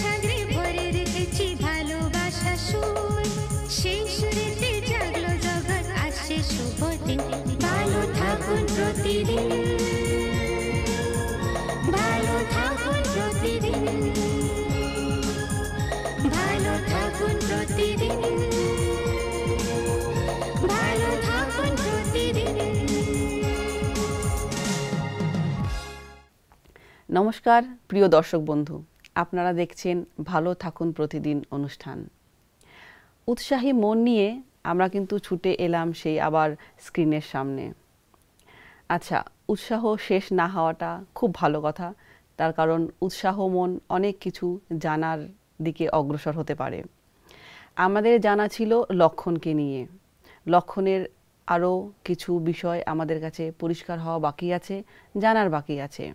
সাগরে ভরে রেখেছি ভালোবাসা সুর, সেই সুরেতে জাগলো জগৎ, আসছে শুভ দিন। ভালো থাকুন প্রতিদিন, ভালো থাকুন প্রতিদিন, ভালো থাকুন প্রতিদিন, ভালো থাকুন প্রতিদিন। নমস্কার প্রিয় দর্শক বন্ধু, আপনারা দেখছেন ভালো থাকুন প্রতিদিন অনুষ্ঠান। উৎসাহী মন নিয়ে আমরা কিন্তু ছুটে এলাম সেই আবার স্ক্রিনের সামনে। আচ্ছা, উৎসাহ শেষ না হওয়াটা খুব ভালো কথা, তার কারণ উৎসাহ মন অনেক কিছু জানার দিকে অগ্রসর হতে পারে। আমাদের জানা ছিল লক্ষণকে নিয়ে, লক্ষণের আরও কিছু বিষয় আমাদের কাছে পরিষ্কার হওয়া বাকি আছে, জানার বাকি আছে।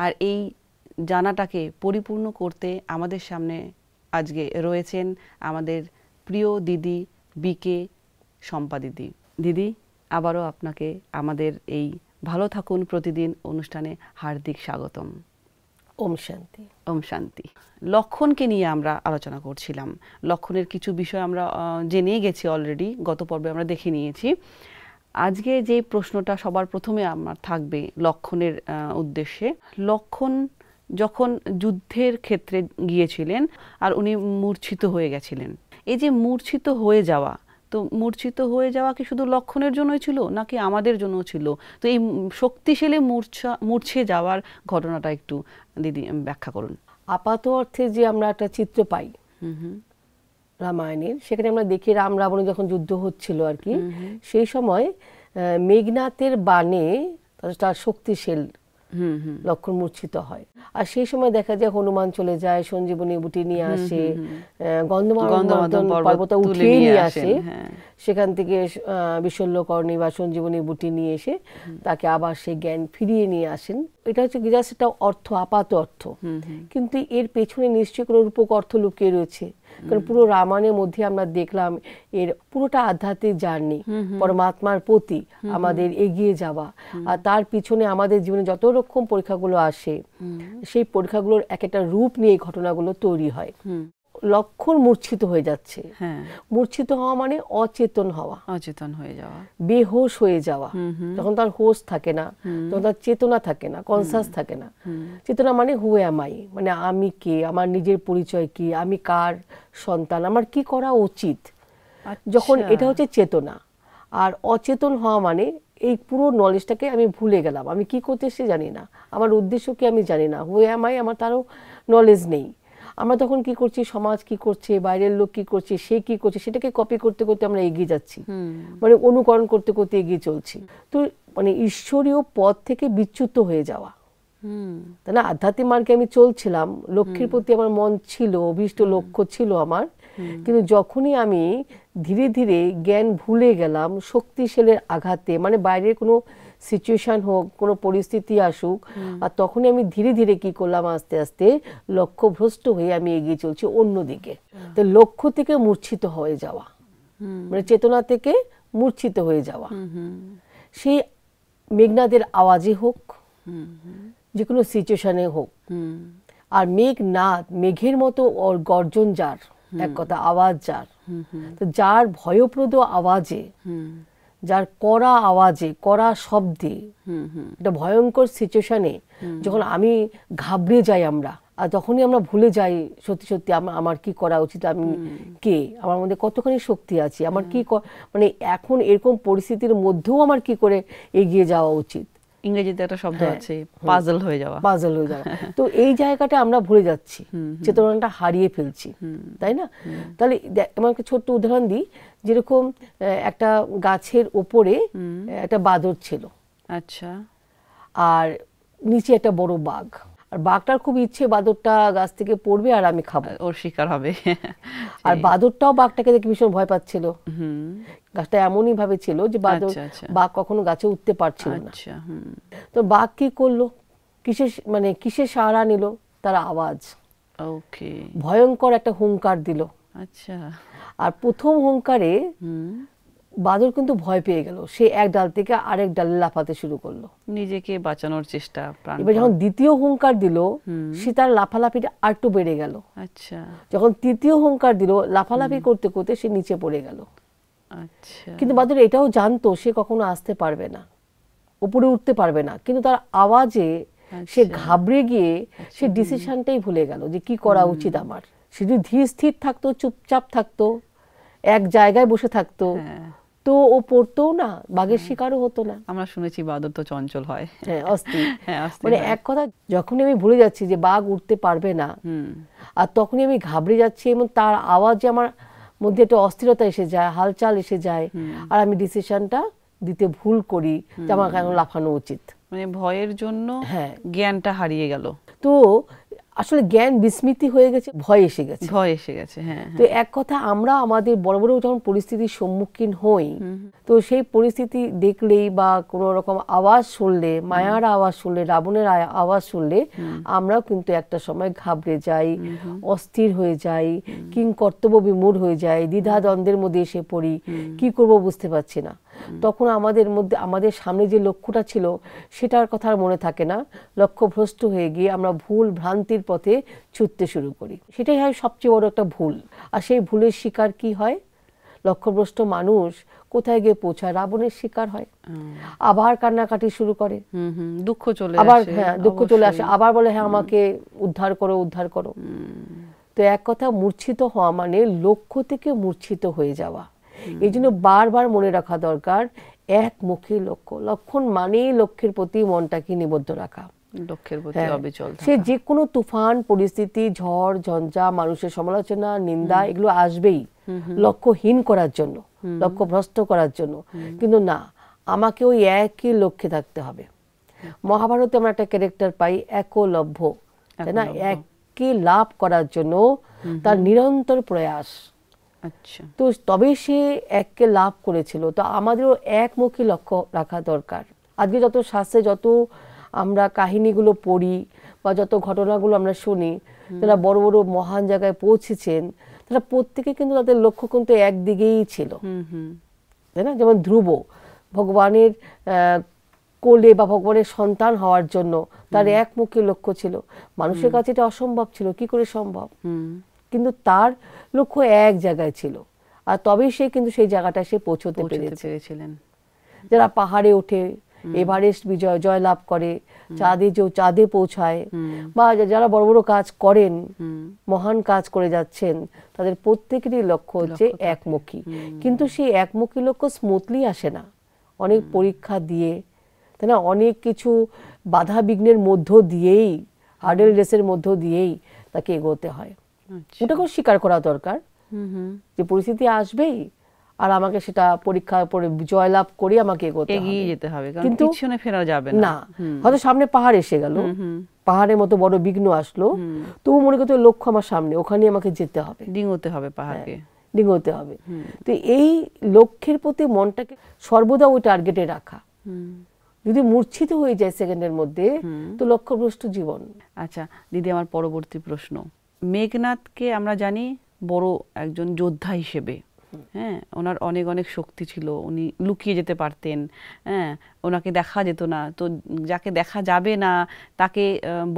আর এই জানাটাকে পরিপূর্ণ করতে আমাদের সামনে আজকে রয়েছেন আমাদের প্রিয় দিদি বিকে শম্পা দিদি। দিদি, আবারও আপনাকে আমাদের এই ভালো থাকুন প্রতিদিন অনুষ্ঠানে হার্দিক স্বাগতম। ওম শান্তি। ওম শান্তি। লক্ষণকে নিয়ে আমরা আলোচনা করছিলাম। লক্ষণের কিছু বিষয় আমরা জেনে গেছি অলরেডি, গত পর্বে আমরা দেখে নিয়েছি। আজকে যে প্রশ্নটা সবার প্রথমে আমার থাকবে লক্ষণের উদ্দেশ্যে, লক্ষণ যখন যুদ্ধের ক্ষেত্রে গিয়েছিলেন আর উনি মূর্ছিত হয়ে গেছিলেন, এই যে মূর্ছিত হয়ে যাওয়া, তো মূর্ছিত হয়ে যাওয়া কি শুধু লক্ষণের জন্যই ছিল নাকি আমাদের জন্যও ছিল? তো এই শক্তিশালী মূর্ছে যাওয়ার ঘটনাটা একটু দিদি ব্যাখ্যা করুন। আপাত অর্থে যে আমরা একটা চিত্র পাই রামায়ণের, সেখানে আমরা দেখি রাম রাবণের যখন যুদ্ধ হচ্ছিল আর কি, সেই সময় মেঘনাথের বাণে তার শক্তিশীল লক্ষণ মূর্ছিত হয়। আর সেই সময় দেখা যায় হনুমান চলে যায়, সঞ্জীবনী বুটি নিয়ে আসে, গন্ধমাদন পর্বত উঠিয়ে নিয়ে আসে, সেখান থেকে বিশল্যকর্ণী বা সঞ্জীবনী বুটি নিয়ে এসে তাকে আবার সেই জ্ঞান ফিরিয়ে নিয়ে আসেন। এটা হচ্ছে জাস্ট একটা অর্থ, আপাত অর্থ, কিন্তু এর পেছনে নিশ্চয়ই কোনো রূপক অর্থ লুকিয়ে রয়েছে। কারণ পুরো রামায়ণের মধ্যে আমরা দেখলাম এর পুরোটা আধ্যাত্মিক জার্নি, পরমাত্মার প্রতি আমাদের এগিয়ে যাওয়া। আর তার পিছনে আমাদের জীবনে যত রকম পরীক্ষাগুলো আসে, সেই পরীক্ষাগুলোর এক একটা রূপ নিয়ে এই ঘটনাগুলো তৈরি হয়। লক্ষণ মূর্ছিত হয়ে যাচ্ছে, মূর্ছিত হওয়া মানে অচেতন হওয়া, অচেতন হয়ে যাওয়া, বেহোশ হয়ে যাওয়া। যখন তার হোশ থাকে না, তখন তার চেতনা থাকে না, কনসাস থাকে না। চেতনা মানে হু অ্যাম আই, মানে আমি কে, আমার নিজের পরিচয় কি, আমি কার সন্তান, আমার কি করা উচিত, যখন এটা হচ্ছে চেতনা। আর অচেতন হওয়া মানে এই পুরো নলেজটাকে আমি ভুলে গেলাম, আমি কি করতে সে জানি না, আমার উদ্দেশ্য কি আমি জানি না, হু অ্যাম আই, আমার তারও নলেজ নেই। আমরা তখন কি করছি, সমাজ কি করছে, বাইরের লোক কি করছে, সে কি করছে, সেটাকে কপি করতে করতে আমরা এগিয়ে যাচ্ছি, মানে অনুকরণ করতে করতে এগিয়ে চলছি। তো মানে ঈশ্বরীয় পথ থেকে বিচ্যুত হয়ে যাওয়া, তাই না? আধ্যাত্মিক মার্গে আমি চলছিলাম, লক্ষ্যের প্রতি আমার মন ছিল, অভীষ্ট লক্ষ্য ছিল আমার, কিন্তু যখনই আমি ধীরে ধীরে জ্ঞান ভুলে গেলাম শক্তিশালের আঘাতে, মানে বাইরের কোনো সিচুয়েশন হোক, কোনো পরিস্থিতি আসুক, আর তখনই আমি ধীরে ধীরে কি করলাম, আস্তে আস্তে লক্ষ্যভ্রষ্ট হয়ে আমি এগিয়ে চলছি অন্যদিকে। তো লক্ষ্য থেকে মূর্ছিত হয়ে যাওয়া, মানে চেতনা থেকে মূর্ছিত হয়ে যাওয়া, সেই মেঘনাদের আওয়াজে হোক, যে কোনো সিচুয়েশনে হোক। আর মেঘনাদ, মেঘের মতো গর্জন যার, এক কথা আওয়াজ যার, তো যার ভয়প্রদ আওয়াজে, যার কড়া আওয়াজে, কড়া শব্দে, একটা ভয়ঙ্কর সিচুয়েশনে যখন আমি ঘাবড়ে যাই আমরা, আর তখনই আমরা ভুলে যাই সত্যি সত্যি আমার কি করা উচিত, আমি কে, আমার মধ্যে কতখানি শক্তি আছে, আমার কি মানে এখন এরকম পরিস্থিতির মধ্যেও আমার কি করে এগিয়ে যাওয়া উচিত। ইংরেজিতে একটা শব্দ আছে, পাজল হয়ে যাওয়া, পাজল হয়ে যাওয়া। তো এই জায়গাটা আমরা ভুলে যাচ্ছি, চেতনাটা হারিয়ে ফেলছি, তাই না? তাহলে আমাকে ছোট্ট উদাহরণ দিই, যেরকম একটা গাছের ওপরে একটা বাদর ছিল, আচ্ছা, আর নিচে একটা বড় বাঘ, আর বাঘটার খুব ইচ্ছে বাদরটা গাছ থেকে পড়বে আর আমি খাবো, ওর শিকার হবে। আর বাদরটাও বাঘটাকে দেখে ভীষণ ভয় পাচ্ছিল। গাছটা এমনই ভাবে ছিল যে বাঘ কখনো গাছে উঠতে পারছিল না। তো বাঘ কি করলো, কিসের সাহারা নিল, তার আওয়াজ, ভয়ঙ্কর একটা হুঙ্কার দিল। আচ্ছা, আর প্রথম হুঙ্কারে বাদর কিন্তু ভয় পেয়ে গেল, সে এক ডাল থেকে আরেক ডালে লাফাতে শুরু করলো, নিজেকে বাঁচানোর চেষ্টা। এবার যখন দ্বিতীয় হুঙ্কার দিল, সে তার লাফালাফিটা আরেকটু বেড়ে গেল। আচ্ছা। যখন তৃতীয় হুঙ্কার দিল, লাফালাফি করতে করতে সে নিচে পড়ে গেল। আচ্ছা। কিন্তু বাদর এটাও জানতো সে কখনো আসতে পারবে না, উপরে উঠতে পারবে না, কিন্তু তার আওয়াজে সে ঘাবড়ে গিয়ে সে ডিসিশনটাই ভুলে গেল যে কি করা উচিত আমার। সে যদি ধীর স্থির থাকতো, চুপচাপ থাকতো, এক জায়গায় বসে থাকতো, তো ও পড়তো না, বাঘের শিকারও হতো না। আমরা শুনেছি বাদর তো চঞ্চল হয়। হ্যাঁ, অস্থির। মানে এক কথা, যখনই আমি ভুলে যাচ্ছি যে বাঘ উঠতে পারবে না, আর তখনই আমি ঘাবড়ে যাচ্ছি এবং তার আওয়াজে আমার মধ্যে একটা অস্থিরতা এসে যায়, হালচাল এসে যায়, আর আমি ডিসিশনটা দিতে ভুল করি যে আমার এখন লাফানো উচিত। মানে ভয়ের জন্য জ্ঞানটা হারিয়ে গেল। তো আসলে জ্ঞান বিস্মৃতি হয়ে গেছে, ভয় এসে গেছে। ভয় এসে গেছে, হ্যাঁ। তো এক কথা, আমরা আমাদের বড় বড় যখন পরিস্থিতির সম্মুখীন হই, তো সেই পরিস্থিতি দেখলেই বা কোনো রকম আওয়াজ শুনলে, মায়ার আওয়াজ শুনলে, রাবণের আওয়াজ শুনলে, আমরাও কিন্তু একটা সময় ঘাবড়ে যাই, অস্থির হয়ে যাই, কিংকর্তব্য বিমূঢ় হয়ে যাই, দ্বিধাদ্বন্দ্বের মধ্যে এসে পড়ি, কি করব বুঝতে পারছি না। তখন আমাদের মধ্যে আমাদের সামনে যে লক্ষ্যটা ছিল সেটার কথা আর মনে থাকে না, লক্ষ্যভ্রষ্ট হয়ে গিয়ে আমরা ভুল ভ্রান্তির পথে ছুটতে শুরু করি। সেটাই হয় সবচেয়ে বড় একটা ভুল। আর সেই ভুলের শিকার কি হয়? লক্ষ্যভ্রষ্ট মানুষ কোথায় গিয়ে পৌঁছায়? রাবণের শিকার হয়, আবার কান্নাকাটি শুরু করে, দুঃখ চলে আবার দুঃখ চলে আসে, আবার বলে হ্যাঁ আমাকে উদ্ধার করো, উদ্ধার করো। তো এক কথা, মূর্ছিত হওয়া মানে লক্ষ্য থেকে মূর্ছিত হয়ে যাওয়া। এই জন্য বারবার মনে রাখা দরকার, একমুখী লক্ষ্য। লক্ষণ মানেই লক্ষ্যের প্রতি মনটাকে নিবদ্ধ রাখা, লক্ষ্যের প্রতি অবিচল থাকা। সে যে কোনো তুফান পরিস্থিতি, ঝড় ঝঞ্ঝা, মানুষের সমালোচনা, নিন্দা, এগুলো আসবেই লক্ষ্যহীন করার জন্য, লক্ষ্য ভ্রষ্ট করার জন্য। কিন্তু না, আমাকে ওই একই লক্ষ্যে থাকতে হবে। মহাভারতে আমরা একটা ক্যারেক্টার পাই, একলভ্য, তাই না? একই লাভ করার জন্য তার নিরন্তর প্রয়াস। আচ্ছা। তো তবে সে এককে লাভ করেছিল। তো আমাদেরও একমুখী লক্ষ্য রাখা দরকার। আজকে যত শাস্ত্রে যত আমরা কাহিনীগুলো পড়ি বা যত ঘটনাগুলো আমরা শুনি, যারা বড় বড় মহান জায়গায় পৌঁছেছেন, তারা প্রত্যেকে কিন্তু তাদের লক্ষ্য কিন্তু একদিকেই ছিল, তাই না? যেমন ধ্রুব, ভগবানের কোলে বা ভগবানের সন্তান হওয়ার জন্য তার একমুখী লক্ষ্য ছিল। মানুষের কাছে এটা অসম্ভব ছিল, কি করে সম্ভব? কিন্তু তার লক্ষ্য এক জায়গায় ছিল, আর তবেই সে কিন্তু সেই জায়গাটা সে পৌঁছতে পেরেছিলেন। যারা পাহাড়ে ওঠে, এভারেস্ট বিজয় জয়লাভ করে, চাঁদে পৌঁছায়, বা যারা বড় বড় কাজ করেন, মহান কাজ করে যাচ্ছেন, তাদের প্রত্যেকেরই লক্ষ্য হচ্ছে একমুখী। কিন্তু সেই একমুখী লক্ষ্য স্মুথলি আসে না, অনেক পরীক্ষা দিয়ে, তাই না? অনেক কিছু বাধা বিঘ্নের মধ্য দিয়েই, হার্ডেল রেসের মধ্য দিয়েই তাকে এগোতে হয়। ওটাকেও স্বীকার করা দরকার যে পরিস্থিতি আসবেই, আর আমাকে সেটা পরীক্ষা করে জয়লাভ করে আমাকে এগিয়ে যেতে হবে, কিন্তু পিছনে ফেরা যাবে না। হয়তো সামনে পাহাড় এসে গেল, পাহাড়ের মতো বড় বিঘ্ন আসলো, তবু মনে করতে লক্ষ্য আমার সামনে, ওখানে আমাকে যেতে হবে, ডিঙোতে হবে পাহাড়কে, ডিঙোতে হবে। তো এই লক্ষ্যের প্রতি মনটাকে সর্বদা ওই টার্গেটে রাখা। যদি মূর্ছিত হয়ে যায় সেকেন্ডের মধ্যে, তো লক্ষ্যভ্রষ্ট জীবন। আচ্ছা দিদি, আমার পরবর্তী প্রশ্ন, মেঘনাদকে আমরা জানি বড় একজন যোদ্ধা হিসেবে, হ্যাঁ, ওনার অনেক অনেক শক্তি ছিল, উনি লুকিয়ে যেতে পারতেন, হ্যাঁ, ওনাকে দেখা যেত না, তো যাকে দেখা যাবে না তাকে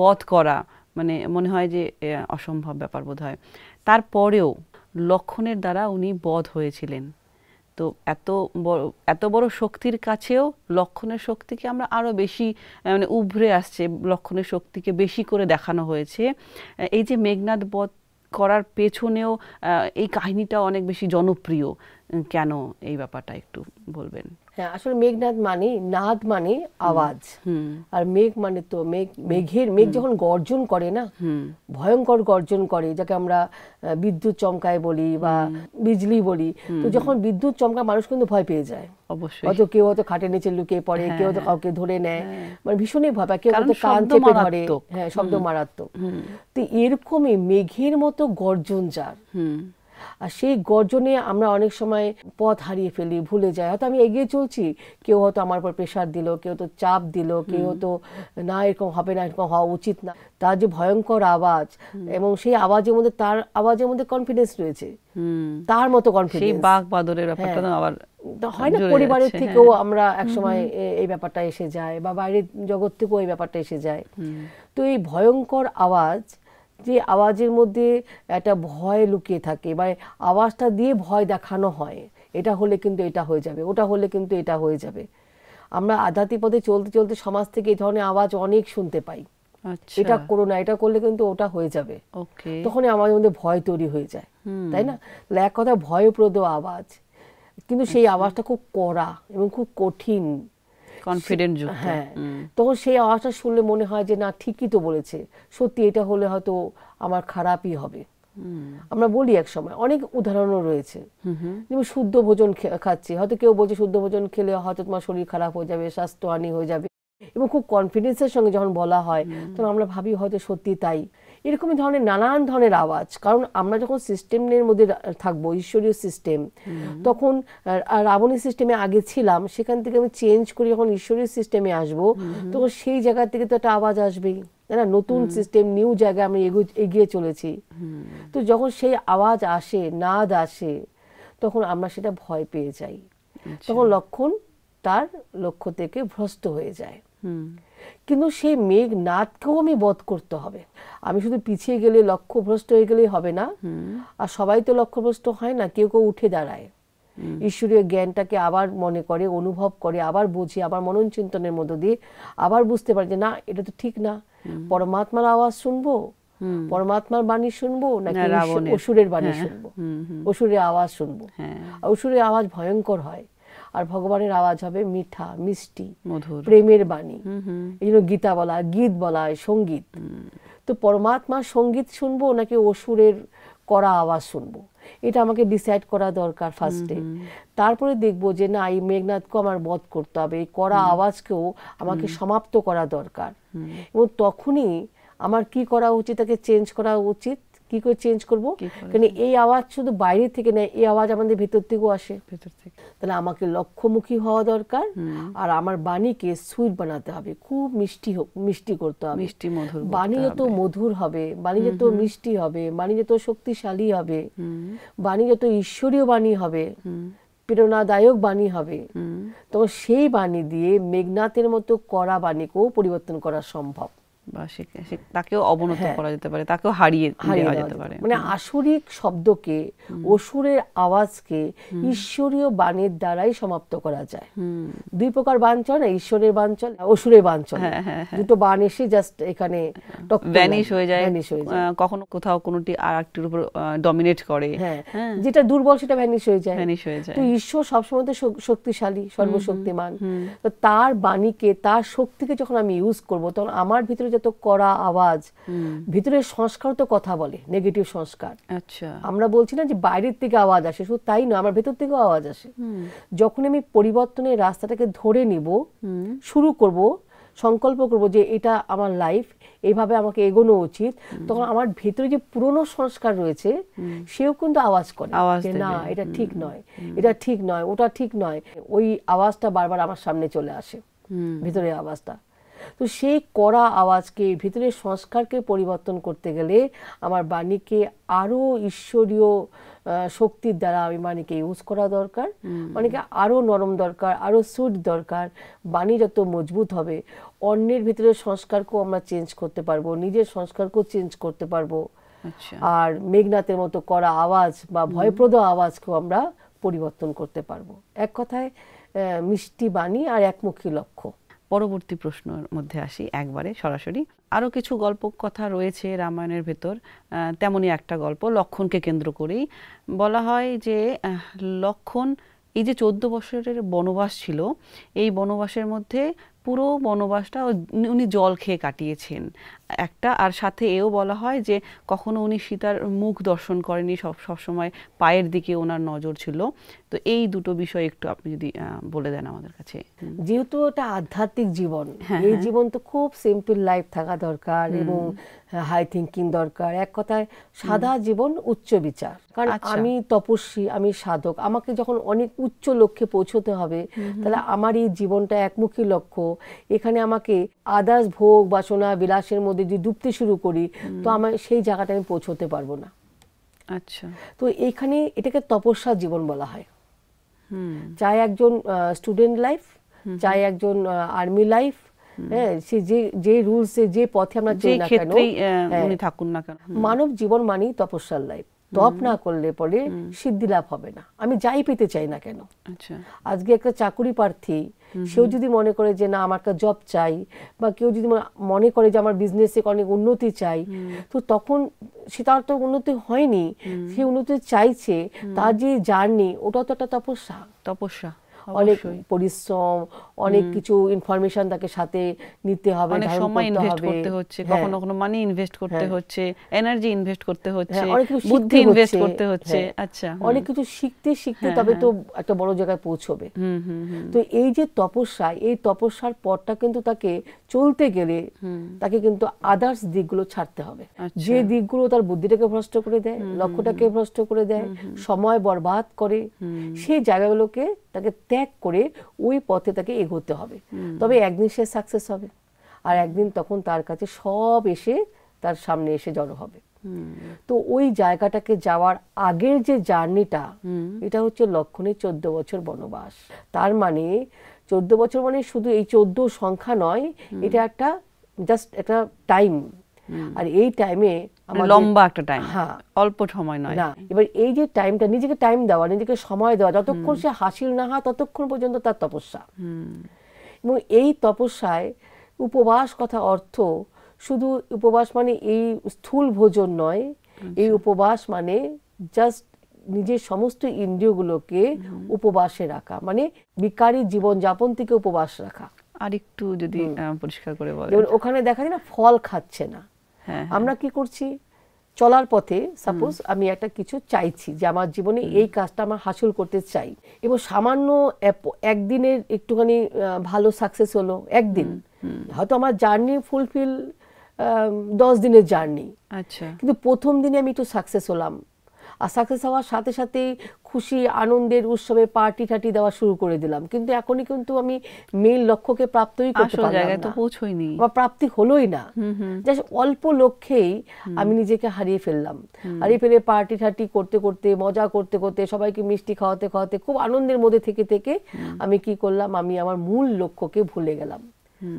বধ করা মানে মনে হয় যে অসম্ভব ব্যাপার বোধ হয়। তারপরেও লক্ষণের দ্বারা উনি বধ হয়েছিলেন। তো এত বড় শক্তির কাছেও লক্ষণের শক্তিকে আমরা আরো বেশি মানে উভরে আসছে, লক্ষণের শক্তিকে বেশি করে দেখানো হয়েছে। এই যে মেঘনাদ বধ করার পেছনেও এই কাহিনীটা অনেক বেশি জনপ্রিয় কেন, এই ব্যাপারটা একটু বলবেন? হ্যাঁ, আসলে মেঘনাদ মানে, নাদ মানে আওয়াজ, আর মেঘ মানে তো মেঘ যখন গর্জন করে না, ভয়ঙ্কর গর্জন করে, যাকে আমরা বিদ্যুৎ চমকায় বলি বা বিজলি বলি। তো যখন বিদ্যুৎ চমকায়, মানুষ কিন্তু ভয় পেয়ে যায়। অবশ্যই, হয়তো কেউ হয়তো খাটের নিচে লুকিয়ে পড়ে, কেউ হয়তো কাউকে ধরে নেয়, মানে ভীষণই ভয় পায়, কেউ হয়তো কান চেপে ধরে। হ্যাঁ, শব্দ মারাত্মক। তো এরকমই মেঘের মতো গর্জন যার, আর সেই গর্জনে আমরা অনেক সময় পথ হারিয়ে ফেলি, ভুলে যাই। হয়তো আমি এগিয়ে চলছি, কেউ হয়তো আমার উপর প্রেশার দিল, কেউ তো চাপ দিল, কেউ হয়তো না এরকম হবে না, এরকম হওয়া উচিত না। তার যে ভয়ঙ্কর আওয়াজ, এবং সেই আওয়াজের মধ্যে, তার আওয়াজের মধ্যে কনফিডেন্স রয়েছে, তার মতো কনফিডেন্স। সেই বাঘ বাদরের ব্যাপারটা আবার হয় না, জুড়ে পরিবারের যাচ্ছে, থেকেও হ্যাঁ। আমরা একসময় এই ব্যাপারটা এসে যায়, বা বাইরের জগৎ থেকেও এই ব্যাপারটা এসে যায়। তো এই ভয়ঙ্কর আওয়াজ, যে আওয়াজের মধ্যে একটা ভয় লুকিয়ে থাকে, বা আওয়াজটা দিয়ে ভয় দেখানো হয়, এটা হলে কিন্তু এটা হয়ে যাবে, ওটা হলে কিন্তু এটা হয়ে যাবে। আমরা আধ্যাত্মিক পথে চলতে চলতে সমাজ থেকে এই ধরনের আওয়াজ অনেক শুনতে পাই, আচ্ছা, এটা করো না, এটা করলে কিন্তু ওটা হয়ে যাবে। ওকে, তখনই আমাদের মধ্যে ভয় তৈরি হয়ে যায়, তাই না? তাহলে এক কথা ভয়প্রদ আওয়াজ, কিন্তু সেই আওয়াজটা খুব কড়া এবং খুব কঠিন, কনফিডেন্ট যুক্ত। হ্যাঁ। তখন সেই আওয়াজটা শুনলে মনে হয় যে না, ঠিকই তো বলেছে, সত্যি এটা হলে হয়তো আমার খারাপই হবে। আমরা বলি এক সময়, অনেক উদাহরণও রয়েছে, যেমন শুদ্ধ ভোজন খাচ্ছি, হয়তো কেউ বলছে শুদ্ধ ভোজন খেলে হয়তো তোমার শরীর খারাপ হয়ে যাবে, স্বাস্থ্যহানি হয়ে যাবে, এবং খুব কনফিডেন্সের সঙ্গে যখন বলা হয় তখন আমরা ভাবি হয়তো সত্যি তাই। এরকমই ধরনের নানান ধরনের আওয়াজ, কারণ আমরা যখন সিস্টেমের মধ্যে থাকবো, ঈশ্বরীয় সিস্টেম, তখন রাবণী সিস্টেমে আগে ছিলাম, সেখান থেকে আমি চেঞ্জ করি যখন ঈশ্বরীয় সিস্টেমে আসবো, তখন সেই জায়গা থেকে তো একটা আওয়াজ আসবেই, তাই না? নতুন সিস্টেম, নিউ জায়গায় আমি এগিয়ে চলেছি। তো যখন সেই আওয়াজ আসে, নাদ আসে, তখন আমরা সেটা ভয় পেয়ে যাই, তখন লক্ষণ তার লক্ষ্য থেকে ভ্রষ্ট হয়ে যায়। কিন্তু সেই মেঘনাদকেও আমি বধ করতে হবে। আমি শুধু পিছিয়ে গেলে, লক্ষ্যভ্রষ্ট হয়ে গেলেই হবে না, আর সবাই তো লক্ষ্যভ্রষ্ট হয় না, কেউ কেউ উঠে দাঁড়ায়, ঈশ্বরীয় জ্ঞানটাকে আবার মনে করে, অনুভব করে, আবার বুঝে, আবার মনন চিন্তনের মধ্য দিয়ে আবার বুঝতে পারে যে না, এটা তো ঠিক না, পরমাত্মার আওয়াজ শুনবো, পরমাত্মার বাণী শুনবো, নাকি অসুরের বাণী শুনবো, অসুরের আওয়াজ শুনবো। অসুরের আওয়াজ ভয়ঙ্কর হয়, আর ভগবানের আওয়াজ হবে মিঠা, মিষ্টি, মধুর, প্রেমের বাণী। এই জন্য গীতা বলা, গীত বলা হয়, সঙ্গীত। তো পরমাত্মার সঙ্গীত শুনবো নাকি অসুরের কড়া আওয়াজ শুনবো, এটা আমাকে ডিসাইড করা দরকার ফার্স্টে। তারপরে দেখবো যে না, এই মেঘনাদকেও আমার বধ করতে হবে, এই কড়া আওয়াজকেও আমাকে সমাপ্ত করা দরকার। এবং তখনই আমার কি করা উচিত, তাকে চেঞ্জ করা উচিত। কি করে চেঞ্জ করবো? কারণ এই আওয়াজ শুধু বাইরে থেকে নয়, এই আওয়াজ আমাদের ভেতর থেকেও আসে। তাহলে আমাকে লক্ষ্যমুখী হওয়া দরকার, আর আমার বাণীকে সুইট বানাতে হবে, খুব মিষ্টি করতে হবে। বাণী যত মধুর হবে, বাণী যত মিষ্টি হবে, বাণী যত শক্তিশালী হবে, বাণী যত ঈশ্বরীয় বাণী হবে, প্রেরণাদায়ক বাণী হবে, তো সেই বাণী দিয়ে মেঘনাথের মতো কড়া বাণীকেও পরিবর্তন করা সম্ভব, বা তাকেও অবনত করা যেতে পারে, তাকেও হারিয়ে দেওয়া যেতে পারে। মানে আসরিক শব্দকে, অসুরের আওয়াজকে ঈশ্বরীয় বাণীর দ্বারাই সমাপ্ত করা যায়। দুই প্রকার বাণ চলে না, ঈশ্বরের বাণ চলে, অসুরের বাণ চলে। দুটো বাণ এসে জাস্ট এখানে ভ্যানিশ হয়ে যায়, কখনো কোথাও কোনোটি আর একটির উপর ডমিনেট করে, যেটা দুর্বল সেটা ভ্যানিশ হয়ে যায়। তো ঈশ্বর সবসময় তো শক্তিশালী, সর্বশক্তিমান। তো তার বাণীকে, তার শক্তিকে যখন আমি ইউজ করবো, তখন আমার ভিতরে যত কড়া আওয়াজ, ভিতরের সংস্কার তো কথা বলে, নেগেটিভ সংস্কার। আচ্ছা, আমরা বলছি না যে বাইরের থেকে আওয়াজ আসে, শুধু তাই নয়, আমার ভেতর থেকেও আওয়াজ আসে। যখন আমি পরিবর্তনের রাস্তাটাকে ধরে নিব, শুরু করব, সংকল্প করব যে এটা আমার লাইফ, এইভাবে আমাকে এগোনো উচিত, তখন আমার ভেতরে যে পুরনো সংস্কার রয়েছে সেও কিন্তু আওয়াজ করে যে না, এটা ঠিক নয়, এটা ঠিক নয়, ওটা ঠিক নয়। ওই আওয়াজটা বারবার আমার সামনে চলে আসে, ভিতরের আওয়াজটা। তো সেই কড়া আওয়াজকে, ভিতরের সংস্কারকে পরিবর্তন করতে গেলে আমার বাণীকে আরো ঈশ্বরীয় শক্তির দ্বারা আমি বাণীকে ইউজ করা দরকার, বাণীকে আরো নরম দরকার, আরো সুইট দরকার। বাণী যত মজবুত হবে, অন্যের ভিতরের সংস্কারকেও আমরা চেঞ্জ করতে পারবো, নিজের সংস্কারকেও চেঞ্জ করতে পারবো। আর মেঘনাথের মতো কড়া আওয়াজ বা ভয়প্রদ আওয়াজকেও আমরা পরিবর্তন করতে পারবো। এক কথায় মিষ্টি বাণী আর একমুখী লক্ষ্য। পরবর্তী প্রশ্নের মধ্যে আসি একবারে সরাসরি। আরও কিছু গল্প কথা রয়েছে রামায়ণের ভেতর, তেমনই একটা গল্প লক্ষণকে কেন্দ্র করেই বলা হয় যে লক্ষণ এই যে 14 বছরের বনবাস ছিল, এই বনবাসের মধ্যে পুরো বনবাসটা উনি জল খেয়ে কাটিয়েছেন একটা। আর সাথে এও বলা হয় যে কখনো উনি সীতার মুখ দর্শন করেনি, সবসময় পায়ের দিকে ওনার নজর ছিল। তো এই দুটো বিষয় একটু আপনি যদি বলে দেন আমাদের কাছে। যেহেতু এটা আধ্যাত্মিক জীবন, এই জীবন তো খুব সিম্পল লাইফ থাকা দরকার এবং হাই থিঙ্কিং দরকার। এক কথায় সাদা জীবন, উচ্চ বিচার। কারণ আমি তপস্বী, আমি সাধক, আমাকে যখন অনেক উচ্চ লক্ষ্যে পৌঁছতে হবে, তাহলে আমার এই জীবনটা একমুখী লক্ষ্য। এখানে আমাকে আদার্স ভোগ বাসনা বিলাসের মধ্যে যদি ডুবতে শুরু করি, তো আমার সেই জায়গাটা আমি পৌঁছতে পারবো না। আচ্ছা, তো এইখানে এটাকে তপস্যার জীবন বলা হয়। চাই একজন স্টুডেন্ট লাইফ, চাই একজন আর্মি লাইফ, হ্যাঁ, সে যে রুলসে যে পথে আমরা চলি না কেন, উনি থাকুন না কেন, মানব জীবন মানেই তপস্যার লাইফ। তপ না করলে পরে সিদ্ধি লাভ হবে না, আমি যাই পেতে চাই না কেন। আচ্ছা, আজকে একটা চাকুরি প্রার্থী, সেও যদি মনে করে যে না আমার একটা জব চাই, বা কেউ যদি মনে করে যে আমার বিজনেসে অনেক উন্নতি চাই, তো তখন সে তার তো উন্নতি হয়নি, সে উন্নতি চাইছে, তার যে জার্নি ওটা তো একটা তপস্যা। তপস্যা, অনেক পরিশ্রম, অনেক কিছু ইনফরমেশন তাকে সাথে নিতে হবে, অনেক সময় ইনভেস্ট করতে হচ্ছে, কখনো কখনো মানি ইনভেস্ট করতে হচ্ছে, এনার্জি ইনভেস্ট করতে হচ্ছে, বুদ্ধি ইনভেস্ট করতে হচ্ছে। আচ্ছা, অনেক কিছু শিখতে শিখতে তবে তো একটা বড় জায়গায় পৌঁছবে। তো এই যে তপস্যা, এই তপস্যার পথটা কিন্তু তাকে চলতে গেলে তাকে কিন্তু আদার্স দিকগুলো ছাড়তে হবে, যে দিকগুলো তার বুদ্ধিটাকে ভ্রষ্ট করে দেয়, লক্ষ্যটাকে ভ্রষ্ট করে দেয়, সময় বরবাদ করে, সেই জায়গাগুলোকে তাকে ত্যাগ করে ওই পথে তাকে এগোতে হবে। তবে একদিন সে সাকসেস হবে, আর একদিন তখন তার কাছে সব এসে তার সামনে এসে জড়ো হবে। তো ওই জায়গাটাকে যাওয়ার আগের যে জার্নিটা, এটা হচ্ছে লক্ষণের 14 বছর বনবাস। তার মানে 14 বছর মানে শুধু এই 14 সংখ্যা নয়, এটা একটা জাস্ট একটা টাইম। আর এই টাইমে লম্বা একটা টাইম, অল্প সময় নয় না। এবার এই যে টাইমটা, নিজেকে টাইম দেওয়া, নিজেকে সময় দেওয়া, যতক্ষণ সে হাসিল না হয় ততক্ষণ পর্যন্ত তার তপস্যা। এবং এই তপস্যায় উপবাস কথা অর্থ শুধু উপবাস মানে এই স্থূল ভোজন নয়, এই উপবাস মানে জাস্ট নিজের সমস্ত ইন্দ্রিয়গুলোকে উপবাসে রাখা, মানে বিকারী জীবন যাপন থেকে উপবাস রাখা। আর একটু যদি পরিষ্কার করে বলেন। ওখানে দেখা যায় না ফল খাচ্ছে না, আমরা কি করছি, চলার পথে সাপোজ আমি একটা কিছু চাইছি যে আমার জীবনে এই কাজটা আমার হাসিল করতে চাই, এবং সামান্য একদিনের একটুখানি ভালো সাকসেস হলো, একদিন হয়তো আমার জার্নি ফুলফিল 10 দিনের জার্নি। আচ্ছা, কিন্তু প্রথম দিনে আমি একটু সাকসেস হলাম, আর সাকসেস হওয়ার সাথে সাথেই খুশি আনন্দের উৎসবে পার্টি টাটি দেওয়া শুরু করে দিলাম, কিন্তু এখনই কিন্তু আমি মেইন লক্ষ্যকে প্রাপ্তই করতে পারলাম না, পৌঁছইনি বা প্রাপ্তি হলোই না। জাস্ট অল্প লক্ষ্যেই আমি নিজেকে হারিয়ে ফেললাম, হারিয়ে ফেলে পার্টি টাটি করতে করতে, মজা করতে করতে, সবাইকে মিষ্টি খাওয়াতে খাওয়াতে, খুব আনন্দের মধ্যে থেকে থেকে আমি কি করলাম, আমি আমার মূল লক্ষ্যকে ভুলে গেলাম।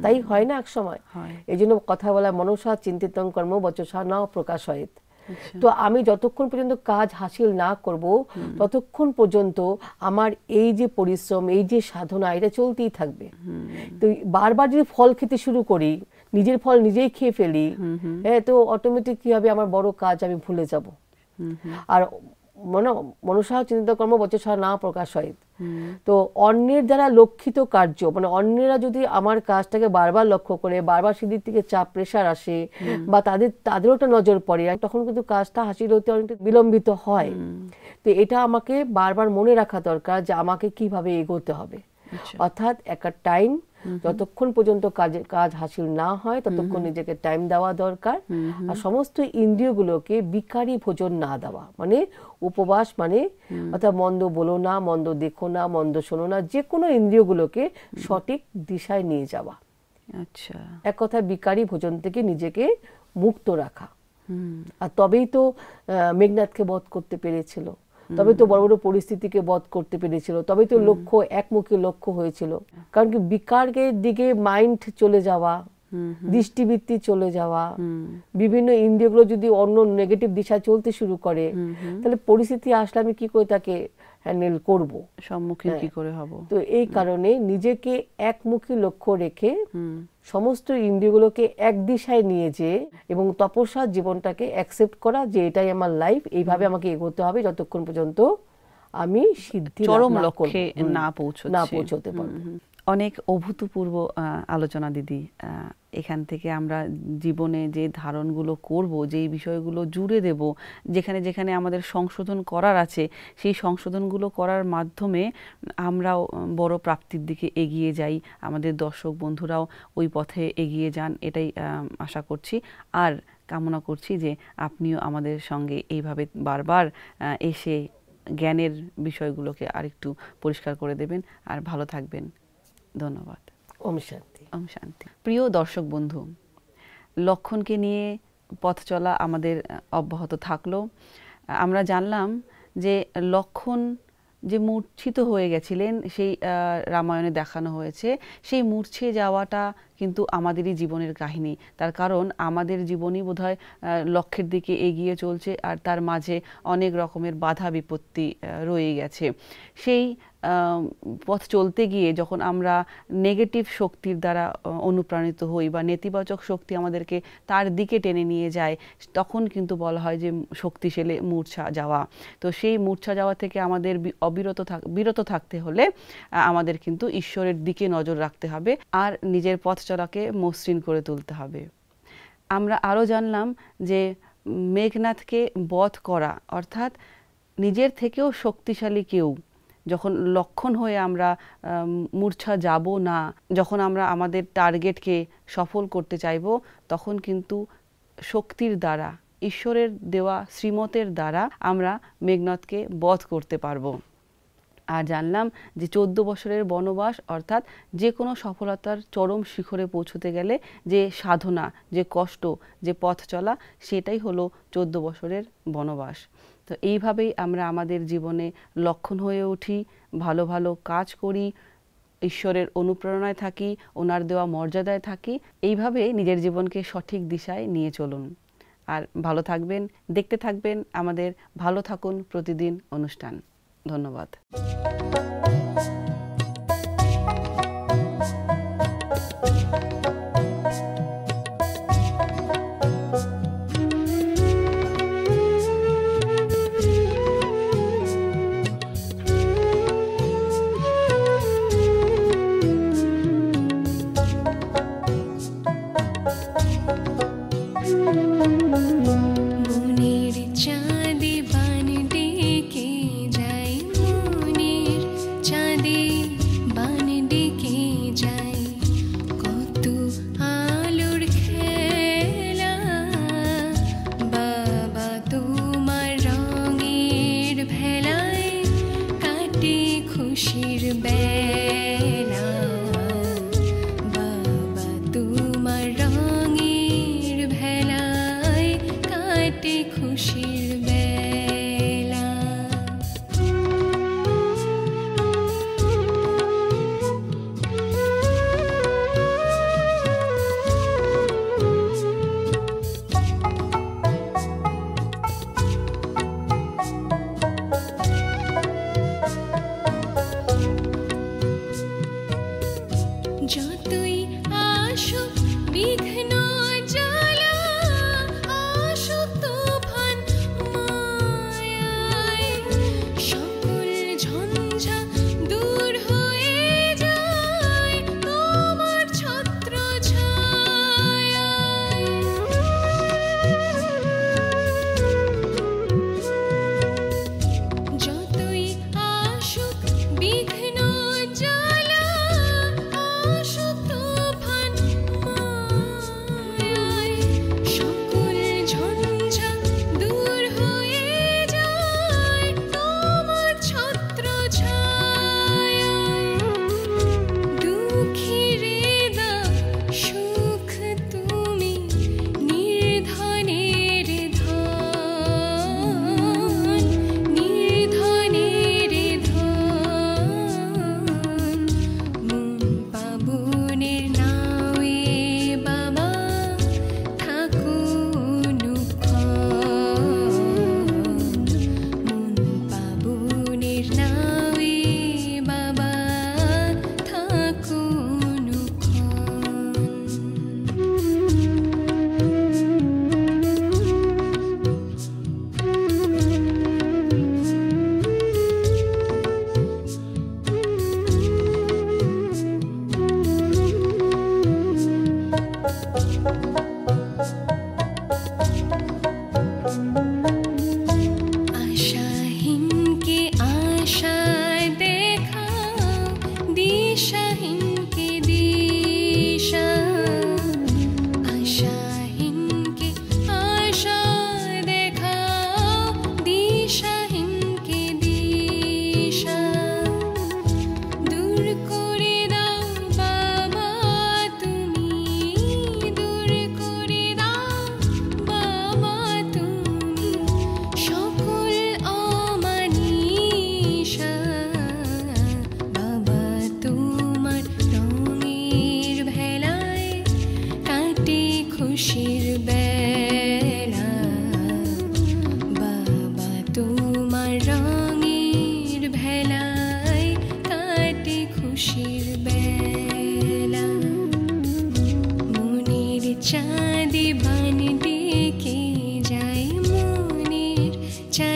তাই হয় না এক সময়? এই জন্য কথা বলা, মনসা চিন্তিতং কর্ম বচসা ন প্রকাশয়েৎ। তো আমি যতক্ষণ পর্যন্ত কাজ হাসিল না করব, ততক্ষণ পর্যন্ত আমার এই যে পরিশ্রম, এই যে সাধনা, এটা চলতেই থাকবে। তো বারবার যদি ফল খেতে শুরু করি, নিজের ফল নিজেই খেয়ে ফেলি, তো অটোমেটিক কি হবে, আমার বড় কাজ আমি ভুলে যাব। আর মনসা চিন্তিত কর্ম বচসা না প্রকাশয়েৎ। তো অন্যের দ্বারা লক্ষিত কার্য, মানে অন্যেরা যদি আমার কাজটাকে বারবার লক্ষ্য করে, বারবার সেদিক থেকে চাপ প্রেশার আসে, বা তাদেরও একটা নজর পড়ে, তখন কিন্তু কাজটা হাসিল হতে অনেকটা বিলম্বিত হয়। তো এটা আমাকে বারবার মনে রাখা দরকার যে আমাকে কিভাবে এগোতে হবে। অর্থাৎ একটা টাইম, যতক্ষণ পর্যন্ত কাজ হাসিল না হয় ততক্ষণ নিজেকে টাইম দেওয়া দরকার। আর সমস্ত ইন্দ্রিয়গুলোকে বিকারী ভোজন না দেওয়া, মানে উপবাস মানে অর্থাৎ মন্দ বলো না, মন্দ দেখো না, মন্দ শোনো না, যে কোনো ইন্দ্রিয়গুলোকে সঠিক দিশায় নিয়ে যাওয়া। আচ্ছা, এক কথায় বিকারী ভোজন থেকে নিজেকে মুক্ত রাখা। আর তবেই তো মেঘনাদকে বধ করতে পেরেছিল, তবে তো বড় বড় পরিস্থিতিকে বধ করতে পেরেছিল, তবেই তো লক্ষ্য একমুখী লক্ষ্য হয়েছিল। কারণ কি, বিকারের দিকে মাইন্ড চলে যাওয়া, দৃষ্টিবৃত্তি চলে যাওয়া, বিভিন্ন ইন্দ্রিয়গুলো যদি অন্য নেগেটিভ দিশায় চলতে শুরু করে, তাহলে পরিস্থিতি আসলে আমি কি করে তাকে হ্যান্ডেল করব, সম্মুখীন কি করে হব। তো এই কারণে নিজেকে একমুখী লক্ষ্য রেখে সমস্ত ইন্দ্রিয়গুলোকে এক দিশায় নিয়ে যেয়ে এবং তপস্যার জীবনটাকে অ্যাকসেপ্ট করা যে এটাই আমার লাইফ, এইভাবে আমাকে এগোতে হবে যতক্ষণ পর্যন্ত আমি সিদ্ধি চরম লক্ষ্যে না পৌঁছতে পারবো। অনেক অভূতপূর্ব আলোচনা দিদি। এখান থেকে আমরা জীবনে যে ধারণগুলো করব, যেই বিষয়গুলো জুড়ে দেব, যেখানে যেখানে আমাদের সংশোধন করার আছে, সেই সংশোধনগুলো করার মাধ্যমে আমরাও বড় প্রাপ্তির দিকে এগিয়ে যাই, আমাদের দর্শক বন্ধুরাও ওই পথে এগিয়ে যান, এটাই আশা করছি। আর কামনা করছি যে আপনিও আমাদের সঙ্গে এইভাবে বারবার এসে জ্ঞানের বিষয়গুলোকে আরেকটু পরিষ্কার করে দেবেন। আর ভালো থাকবেন। ধন্যবাদ। ওম শান্তি। ওম শান্তি। প্রিয় দর্শক বন্ধু, লক্ষণকে নিয়ে পথ চলা আমাদের অব্যাহত থাকলো। আমরা জানলাম যে লক্ষণ যে মূর্ছিত হয়ে গেছিলেন, সেই রামায়ণে দেখানো হয়েছে, সেই মূর্ছে যাওয়াটা কিন্তু আমাদেরই জীবনের কাহিনী। তার কারণ আমাদের জীবনই বোধহয় লক্ষ্যের দিকে এগিয়ে চলছে, আর তার মাঝে অনেক রকমের বাধা বিপত্তি রয়ে গেছে। সেই পথ চলতে গিয়ে যখন আমরা নেগেটিভ শক্তির দ্বারা অনুপ্রাণিত হই বা নেতিবাচক শক্তি আমাদেরকে তার দিকে টেনে নিয়ে যায়, তখন কিন্তু বলা হয় যে শক্তিশালী মূর্ছা যাওয়া। তো সেই মূর্ছা যাওয়া থেকে আমাদের বিরত থাকতে হলে আমাদের কিন্তু ঈশ্বরের দিকে নজর রাখতে হবে আর নিজের পথ চলাকে মসৃণ করে তুলতে হবে। আমরা আরও জানলাম যে মেঘনাদকে বধ করা, অর্থাৎ নিজের থেকেও শক্তিশালী কেউ যখন লক্ষণ হয়ে আমরা মূর্ছা যাব না, যখন আমরা আমাদের টার্গেটকে সফল করতে চাইব, তখন কিন্তু শক্তির দ্বারা, ঈশ্বরের দেওয়া শ্রীমতের দ্বারা আমরা মেঘনাদকে বধ করতে পারবো। আর জানলাম যে 14 বছরের বনবাস, অর্থাৎ যে কোনো সফলতার চরম শিখরে পৌঁছতে গেলে যে সাধনা, যে কষ্ট, যে পথ চলা, সেটাই হলো 14 বছরের বনবাস। তো এইভাবেই আমরা আমাদের জীবনে লক্ষণ হয়ে উঠি, ভালো ভালো কাজ করি, ঈশ্বরের অনুপ্রেরণায় থাকি, ওনার দেওয়া মর্যাদায় থাকি। এইভাবে নিজের জীবনকে সঠিক দিশায় নিয়ে চলুন। আর ভালো থাকবেন, দেখতে থাকবেন আমাদের ভালো থাকুন প্রতিদিন অনুষ্ঠান। ধন্যবাদ। মনের চাঁদে বান ডেকে যায়, মনের চাঁদে বান ডেকে যায়, কত আলোর খেলা, বাবা তোমার রঙের ভেলায় কাটে খুশির বেলা, বাবা তোমার রঙের ভেলায় কাটে খুশির বেলা।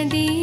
দিয়ে